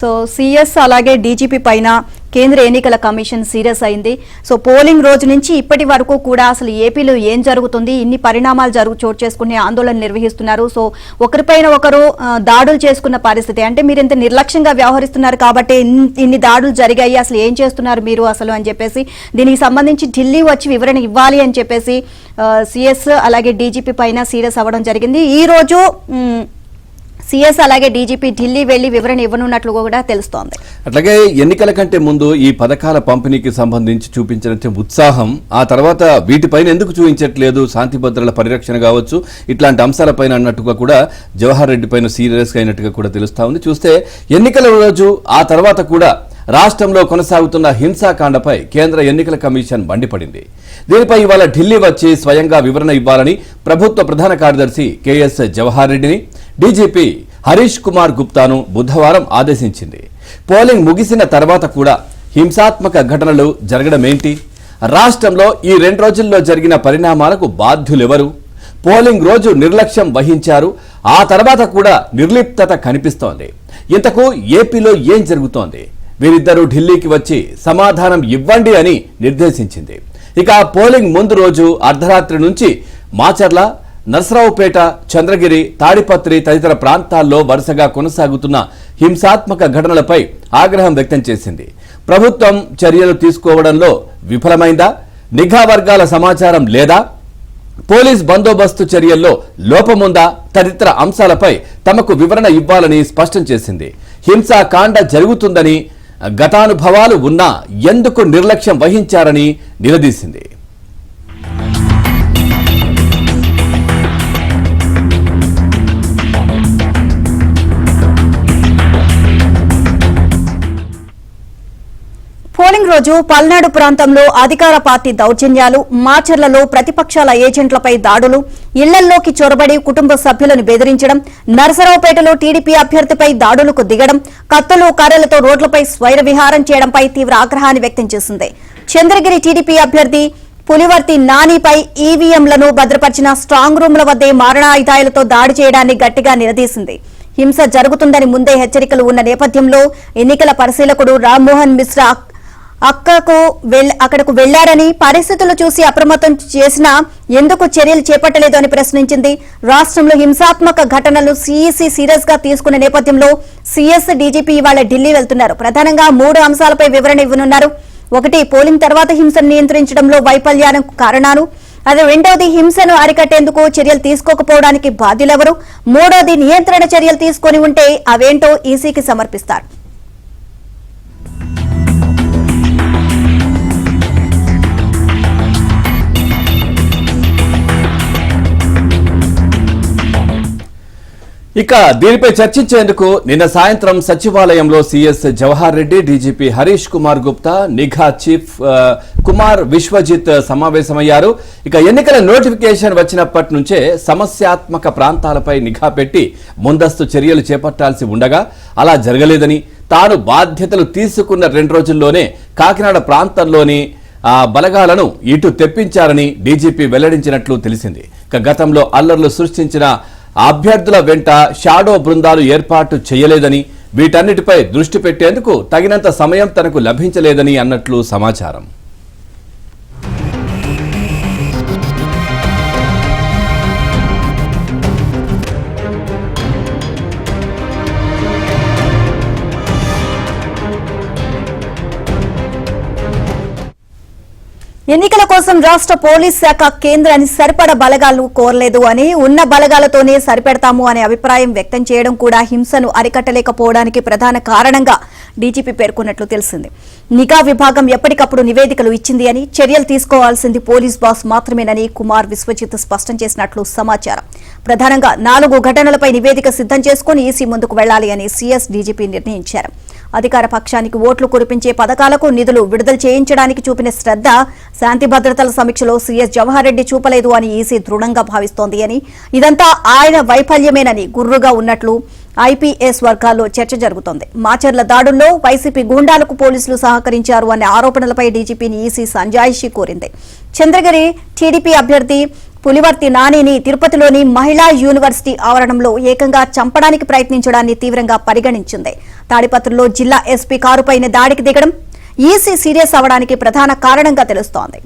So CS అలాగే DGP పైన కేంద్ర ఎన్నికల కమిషన్ సీరియస్ అయింది. సో పోలింగ్ రోజు నుంచి ఇప్పటి వరకు కూడా అసలు ఏపీలో ఏం జరుగుతుంది, ఇన్ని పరిణామాలు చోటు చేసుకునే ఆందోళన నిర్వహిస్తున్నారు. సో ఒకరిపైన ఒకరు దాడులు చేసుకున్న పరిస్థితి, అంటే మీరు ఇంత నిర్లక్ష్యంగా వ్యవహరిస్తున్నారు కాబట్టి ఇన్ని దాడులు జరిగాయి, అసలు ఏం చేస్తున్నారు మీరు అసలు అని చెప్పేసి దీనికి సంబంధించి ఢిల్లీ వచ్చి వివరణ ఇవ్వాలి అని చెప్పేసి సిఎస్ అలాగే డీజీపీ పైన సీరియస్ అవ్వడం జరిగింది. ఈ రోజు సిఎస్ అలాగే డీజీపీ ఢిల్లీ వెళ్లి వివరణ ఇవ్వనున్నట్లు కూడా తెలుస్తోంది. అట్లాగే ఎన్నికల కంటే ముందు ఈ పథకాల పంపిణీకి సంబంధించి చూపించిన ఉత్సాహం ఆ తర్వాత వీటిపైన ఎందుకు చూపించట్లేదు, శాంతి భద్రతల పరిరక్షణ కావచ్చు ఇట్లాంటి అంశాలపైన అన్నట్టుగా కూడా జవహర్ రెడ్డి పైన సీరియస్ అయినట్టుగా కూడా తెలుస్తా ఉంది. చూస్తే ఎన్నికల రోజు ఆ తర్వాత కూడా రాష్ట్రంలో కొనసాగుతున్న హింసాకాండపై కేంద్ర ఎన్నికల కమిషన్ మండిపడింది. దీనిపై ఇవాళ ఢిల్లీ వచ్చి స్వయంగా వివరణ ఇవ్వాలని ప్రభుత్వ ప్రధాన కార్యదర్శి కెఎస్ జవహర్ రెడ్డిని డీజీపీ హరీష్ కుమార్ గుప్తాను బుధవారం ఆదేశించింది. పోలింగ్ ముగిసిన తర్వాత కూడా హింసాత్మక ఘటనలు జరగడమేంటి, రాష్ట్రంలో ఈ 2 రోజుల్లో జరిగిన పరిణామాలకు బాధ్యులెవరు, పోలింగ్ రోజు నిర్లక్ష్యం వహించారు, ఆ తర్వాత కూడా నిర్లిప్తత కనిపిస్తోంది, ఇంతకు ఏపీలో ఏం జరుగుతోంది, వీరిద్దరూ ఢిల్లీకి వచ్చి సమాధానం ఇవ్వండి అని నిర్దేశించింది. ఇక పోలింగ్ ముందు రోజు అర్ధరాత్రి నుంచి మాచర్ల, నర్సరావుపేట, చంద్రగిరి, తాడిపత్రి తదితర ప్రాంతాల్లో వరుసగా కొనసాగుతున్న హింసాత్మక ఘటనలపై ఆగ్రహం వ్యక్తం చేసింది. ప్రభుత్వం చర్యలు తీసుకోవడంలో విఫలమైందా, నిఘా వర్గాల సమాచారం లేదా, పోలీస్ బందోబస్తు చర్యల్లో లోపముందా తదితర అంశాలపై తమకు వివరణ ఇవ్వాలని స్పష్టం చేసింది. హింసాకాండ జరుగుతుందని గతానుభవాలు ఉన్నా ఎందుకు నిర్లక్ష్యం వహించారని నిలదీసింది. పోలింగ్ రోజు పల్నాడు ప్రాంతంలో అధికార పార్టీ దౌర్జన్యాలు, మాచర్లలో ప్రతిపక్షాల ఏజెంట్లపై దాడులు, ఇళ్లల్లోకి చొరబడి కుటుంబ సభ్యులను బెదిరించడం, నరసరావుపేటలో టీడీపీ అభ్యర్థిపై దాడులకు దిగడం, కత్తులు కర్రలతో రోడ్లపై స్వైర విహారం చేయడంపై తీవ్ర ఆగ్రహాన్ని వ్యక్తం చేసింది. చంద్రగిరి టీడీపీ అభ్యర్థి పులివర్తి నానిపై ఈవీఎంలను భద్రపరిచిన స్ట్రాంగ్ రూమ్ల వద్దే మారణాయుధాలతో దాడి చేయడాన్ని గట్టిగా నిలదీసింది. హింస జరుగుతుందని ముందే హెచ్చరికలు ఉన్న నేపథ్యంలో ఎన్నికల పరిశీలకుడు రామ్మోహన్ మిశ్రా అక్కడకు వెళ్లారని, పరిస్థితులు చూసి అప్రమత్తం చేసినా ఎందుకు చర్యలు చేపట్టలేదు అని ప్రశ్నించింది. రాష్ట్రంలో హింసాత్మక ఘటనలు సీఈసీ సీరియస్ గా తీసుకున్న నేపథ్యంలో సీఎస్ డీజీపీ ఇవాళ ఢిల్లీ వెళ్తున్నారు. ప్రధానంగా 3 అంశాలపై వివరణ ఇవ్వనున్నారు. 1, పోలింగ్ తర్వాత హింసను నియంత్రించడంలో వైఫల్యానికి కారణాలు, అదే 2వది హింసను అరికట్టేందుకు చర్యలు తీసుకోకపోవడానికి బాధ్యులెవరు, 3వది నియంత్రణ చర్యలు తీసుకొని ఉంటే అవేంటో ఈసీకి సమర్పిస్తారు. ఇక దీనిపై చర్చించేందుకు నిన్న సాయంత్రం సచివాలయంలో సీఎస్ జవహర్ రెడ్డి, డీజీపీ హరీష్ కుమార్ గుప్తా, నిఘా చీఫ్ కుమార్ విశ్వజిత్ సమావేశమయ్యారు. ఇక ఎన్నికల నోటిఫికేషన్ వచ్చినప్పటి నుంచే సమస్యాత్మక ప్రాంతాలపై నిఘా పెట్టి ముందస్తు చర్యలు చేపట్టాల్సి ఉండగా అలా జరగలేదని, తాను బాధ్యతలు తీసుకున్న 2 రోజుల్లోనే కాకినాడ ప్రాంతంలోని బలగాలను ఇటు తెప్పించారని డీజీపీ వెల్లడించినట్లు తెలిసింది. ఇక గతంలో అల్లర్లు సృష్టించిన అభ్యర్థుల వెంట షాడో బృందాలు ఏర్పాటు చేయలేదని, వీటన్నిటిపై దృష్టి పెట్టేందుకు తగినంత సమయం తనకు లభించలేదని అన్నట్లు సమాచారం. ఎన్నికల కోసం రాష్ట్ర పోలీస్ శాఖ కేంద్రాన్ని సరిపడ బలగాలు కోరలేదు అని, ఉన్న బలగాలతోనే సరిపెడతాము అనే అభిప్రాయం వ్యక్తం చేయడం కూడా హింసను అరికట్టలేకపోవడానికి ప్రధాన కారణంగా డీజీపీ పేర్కొన్నట్లు తెలిసింది. నిఘా విభాగం ఎప్పటికప్పుడు నివేదికలు ఇచ్చింది అని, చర్యలు తీసుకోవాల్సింది పోలీస్ బాస్ మాత్రమేనని కుమార్ విశ్వజిత్ స్పష్టం చేసినట్లు సమాచారం. ప్రధానంగా 4 ఘటనలపై నివేదిక సిద్ధం చేసుకుని ఈసీ ముందుకు వెళ్లాలి అని సీఎస్ డీజీపీ నిర్ణయించారు. అధికార పక్షానికి ఓట్లు కురిపించే పథకాలకు నిధులు విడుదల చేయించడానికి చూపిన శ్రద్ధ శాంతి భద్రతల సమీక్షలో సీఎస్ జవహర్ రెడ్డి చూపలేదు అని ఈసీ దృఢంగా భావిస్తోంది అని, ఇదంతా ఆయన వైఫల్యమేనని గుర్రుగా ఉన్నట్లు ఐపీఎస్ వర్గాల్లో చర్చ జరుగుతోంది. మాచర్ల దాడుల్లో వైసీపీ గూండాలకు పోలీసులు సహకరించారు అనే ఆరోపణలపై డీజీపీని ఈసీ సంజాయిషీ కోరింది. చంద్రగిరి టీడీపీ అభ్యర్థి పులివర్తి నానిని తిరుపతిలోని మహిళా యూనివర్సిటీ ఆవరణంలో ఏకంగా చంపడానికి ప్రయత్నించడాన్ని తీవ్రంగా పరిగణించింది. తాడిపత్రిలో జిల్లా ఎస్పీ కారుపైన దాడికి దిగడం ఈసీ సీరియస్ అవడానికి ప్రధాన కారణంగా తెలుస్తోంది.